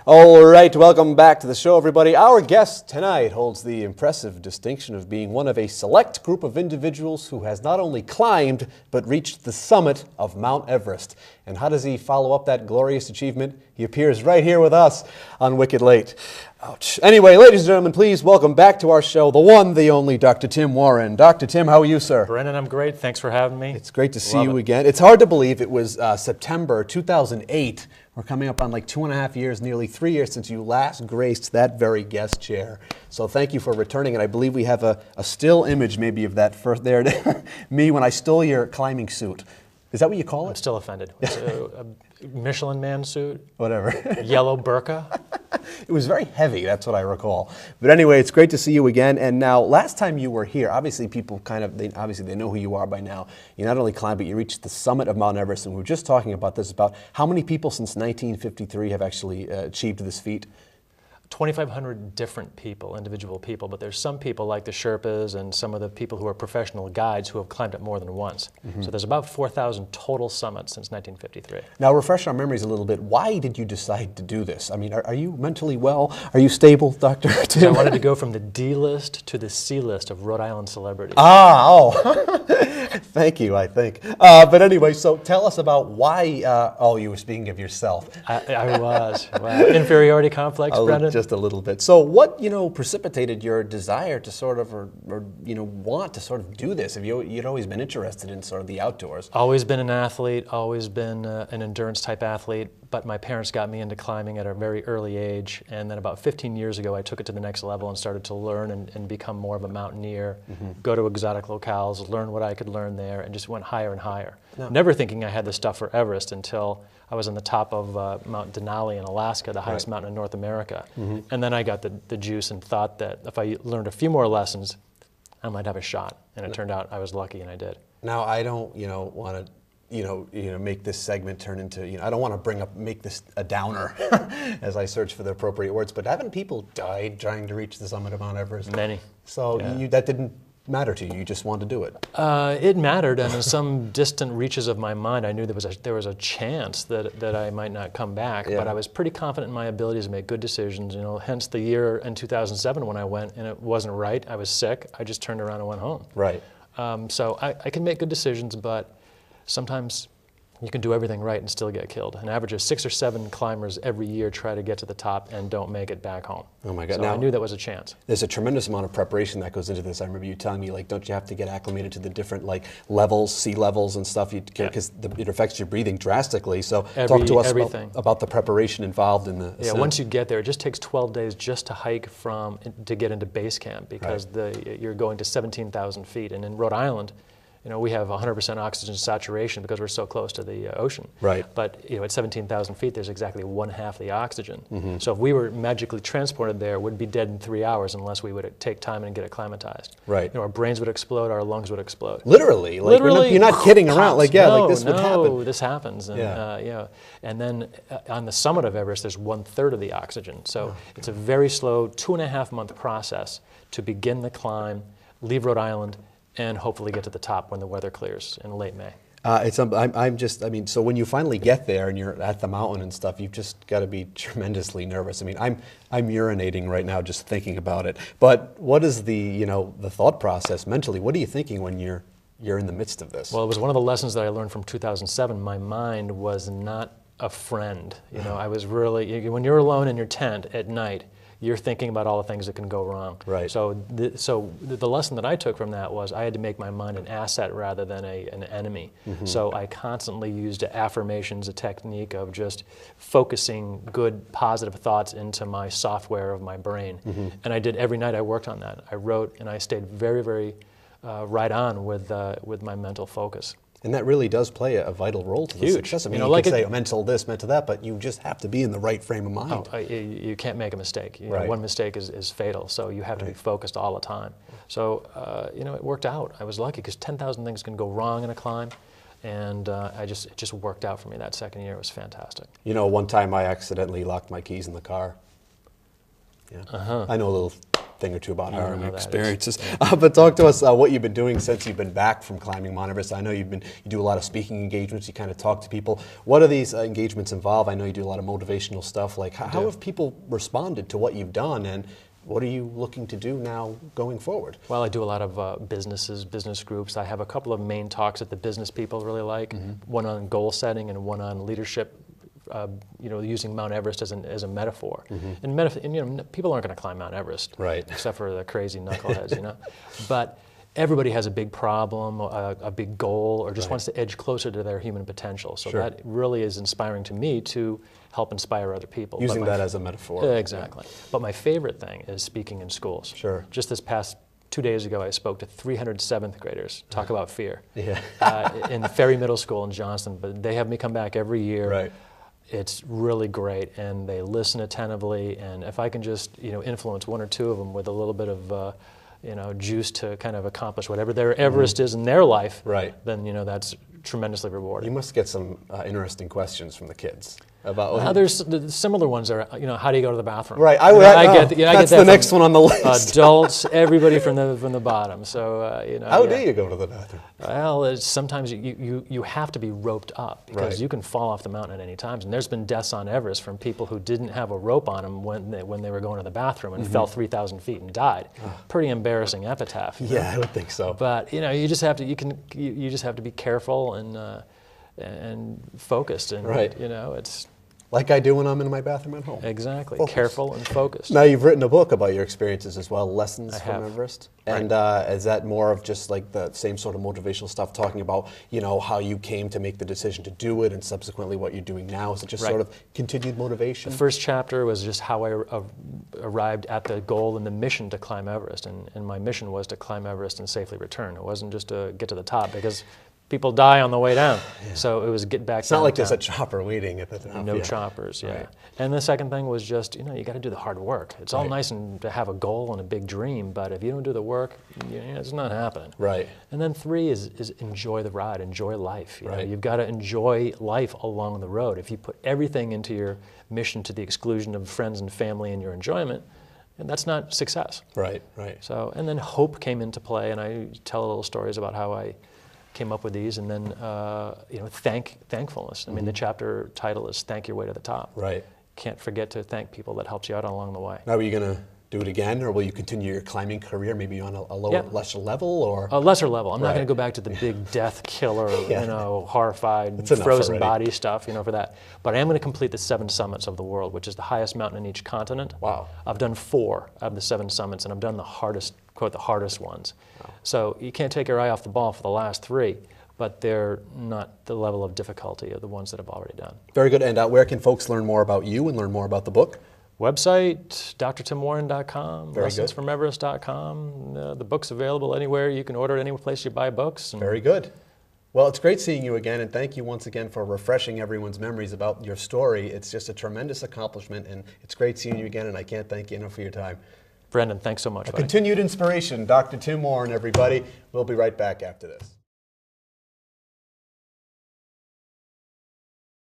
All right, welcome back to the show, everybody. Our guest tonight holds the impressive distinction of being one of a select group of individuals who has not only climbed, but reached the summit of Mount Everest. And how does he follow up that glorious achievement? He appears right here with us on Wicked Late. Ouch. Anyway, ladies and gentlemen, please welcome back to our show the one, the only Dr. Tim Warren. Dr. Tim, how are you, sir? Brennan, I'm great. Thanks for having me. It's great to see you again. It's hard to believe it was September 2008. We're coming up on like 2.5 years, nearly 3 years since you last graced that very guest chair. So thank you for returning. And I believe we have a still image maybe of that first there, me when I stole your climbing suit. Is that what you call it? I'm still offended. It's a Michelin man suit. Whatever. Yellow burqa. It was very heavy, that's what I recall. But anyway, it's great to see you again. And now, last time you were here, obviously people they know who you are by now. You not only climbed, but you reached the summit of Mount Everest. And we were just talking about this, about how many people since 1953 have actually achieved this feat? 2,500 different people, individual people, but there's some people like the Sherpas and some of the people who are professional guides who have climbed it more than once. So there's about 4,000 total summits since 1953. Now, refresh our memories a little bit. Why did you decide to do this? I mean, are you mentally well? Are you stable, Dr. Tim? I wanted to go from the D list to the C list of Rhode Island celebrities. Thank you, I think. But anyway, so tell us about why, you were speaking of yourself. I was. Wow. Inferiority complex, Brendan? Just a little bit. So what, precipitated your desire to sort of, or want to sort of do this? You'd always been interested in sort of the outdoors. Always been an athlete, always been an endurance type athlete, but my parents got me into climbing at a very early age, and then about 15 years ago I took it to the next level and started to learn and become more of a mountaineer, go to exotic locales, learn what I could learn there, and just went higher and higher. No. Never thinking I had the stuff for Everest until I was on the top of Mount Denali in Alaska, the highest mountain in North America. And then I got the juice and thought that if I learned a few more lessons, I might have a shot. And it turned out I was lucky, and I did. Now, I don't, want to make this segment turn into, I don't want to make this a downer as I search for the appropriate words, but haven't people died trying to reach the summit of Mount Everest? Many. So that didn't matter to you? You just wanted to do it? It mattered, and in some distant reaches of my mind, I knew there was a chance that I might not come back. But I was pretty confident in my abilities to make good decisions. Hence the year in 2007 when I went and it wasn't right. I was sick. I just turned around and went home. Right. So I can make good decisions, but sometimes you can do everything right and still get killed. An average of 6 or 7 climbers every year try to get to the top and don't make it back home. Oh my God. So now, I knew that was a chance. There's a tremendous amount of preparation that goes into this. I remember you telling me, don't you have to get acclimated to the different levels, sea levels and stuff, because it affects your breathing drastically. So talk to us about the preparation involved in the ascent. Yeah, once you get there, it just takes 12 days just to hike to get into base camp, because you're going to 17,000 feet. And in Rhode Island, we have 100% oxygen saturation because we're so close to the ocean. Right. But at 17,000 feet, there's exactly 1/2 the oxygen. So if we were magically transported there, we'd be dead in 3 hours unless we would take time and get acclimatized. Right. Our brains would explode, our lungs would explode. Literally. Literally. You're not kidding around. This would happen. No, this happens. And, and then on the summit of Everest, there's 1/3 of the oxygen. So it's a very slow 2.5-month process to begin the climb, leave Rhode Island, and hopefully get to the top when the weather clears in late May. So when you finally get there and you're at the mountain and stuff, you've just got to be tremendously nervous. I mean, I'm urinating right now just thinking about it. But what is the thought process mentally? What are you thinking when you're in the midst of this? Well, it was one of the lessons that I learned from 2007. My mind was not a friend. I was really, when you're alone in your tent at night, you're thinking about all the things that can go wrong. Right. So the lesson that I took from that was I had to make my mind an asset rather than an enemy. So I constantly used affirmations, a technique of just focusing good, positive thoughts into my software of my brain. And I did every night. I worked on that. I wrote, and I stayed very, very right on with my mental focus. And that really does play a vital role to the success. I mean, you can say mental this, mental that, but you just have to be in the right frame of mind. You can't make a mistake. One mistake is fatal, so you have to be focused all the time. So, it worked out. I was lucky because 10,000 things can go wrong in a climb, and it just worked out for me that second year. It was fantastic. One time I accidentally locked my keys in the car. Yeah. I know a little thing or two about You know our how that is. experiences. But talk to us what you've been doing since you've been back from climbing Mount Everest. I know you do a lot of speaking engagements. You kind of talk to people. What do these engagements involve? I know you do a lot of motivational stuff. Like how have people responded to what you've done, and what are you looking to do now going forward? Well, I do a lot of business groups. I have a couple of main talks that the business people really like, one on goal setting and one on leadership, using Mount Everest as a metaphor. And people aren't going to climb Mount Everest, Right. except for the crazy knuckleheads, But everybody has a big problem, a big goal, or just wants to edge closer to their human potential. So that really is inspiring to me to help inspire other people. Using that as a metaphor. Exactly. But my favorite thing is speaking in schools. Sure. Just this past 2 days ago, I spoke to 300 7th graders. Talk about fear. Yeah. In Ferry Middle School in Johnston. But they have me come back every year. Right. It's really great, and they listen attentively. And if I can just influence one or two of them with a little bit of juice to kind of accomplish whatever their Everest is in their life, then that's tremendously rewarding. You must get some interesting questions from the kids about. There's the similar ones are, how do you go to the bathroom? Right. I get that's that the next one on the list. Adults, everybody from the bottom. So How do you go to the bathroom? Well, sometimes you have to be roped up because you can fall off the mountain at any time. And there's been deaths on Everest from people who didn't have a rope on them when they were going to the bathroom and fell 3,000 feet and died. Pretty embarrassing epitaph. Yeah, I would think so. But you just have to you just have to be careful and focused, and it's. Like I do when I'm in my bathroom at home. Exactly. Focus. Careful and focused. Now, you've written a book about your experiences as well, Lessons from have. Everest. Right. And is that more of just like the same sort of motivational stuff, talking about, how you came to make the decision to do it and subsequently what you're doing now? Is it just sort of continued motivation? The first chapter was just how I arrived at the goal and the mission to climb Everest. And my mission was to climb Everest and safely return. It wasn't just to get to the top, because people die on the way down. So it was get back. It's not like there's a chopper waiting at the top. No choppers, Right. And the second thing was just, you got to do the hard work. It's all nice and to have a goal and a big dream, but if you don't do the work, it's not happening. Right. And then 3 is enjoy the ride, enjoy life. Right. You've got to enjoy life along the road. If you put everything into your mission to the exclusion of friends and family and your enjoyment, and that's not success. Right. So, and then hope came into play, and I tell little stories about how I came up with these, and then thankfulness. I mean, the chapter title is "Thank Your Way to the Top." Right. Can't forget to thank people that helped you out along the way. Now, are you going to do it again, or will you continue your climbing career, maybe on a lower, lesser level, or a lesser level? I'm not Right. going to go back to the big death killer, horrified, That's enough frozen already. body stuff, for that. But I am going to complete the 7 summits of the world, which is the highest mountain in each continent. Wow. I've done 4 of the 7 summits, and I've done the hardest, quote, the hardest ones. Wow. So you can't take your eye off the ball for the last 3. But they're not the level of difficulty of the ones that I've already done. Very good. And where can folks learn more about you and learn more about the book? Website, drtimwarren.com, Very lessonsfromeverest.com. The book's available anywhere. You can order it any place you buy books. Very good. Well, it's great seeing you again, and thank you once again for refreshing everyone's memories about your story. It's just a tremendous accomplishment, and it's great seeing you again, and I can't thank you enough for your time. Brendan, thanks so much. Continued inspiration, Dr. Tim Warren, everybody. We'll be right back after this.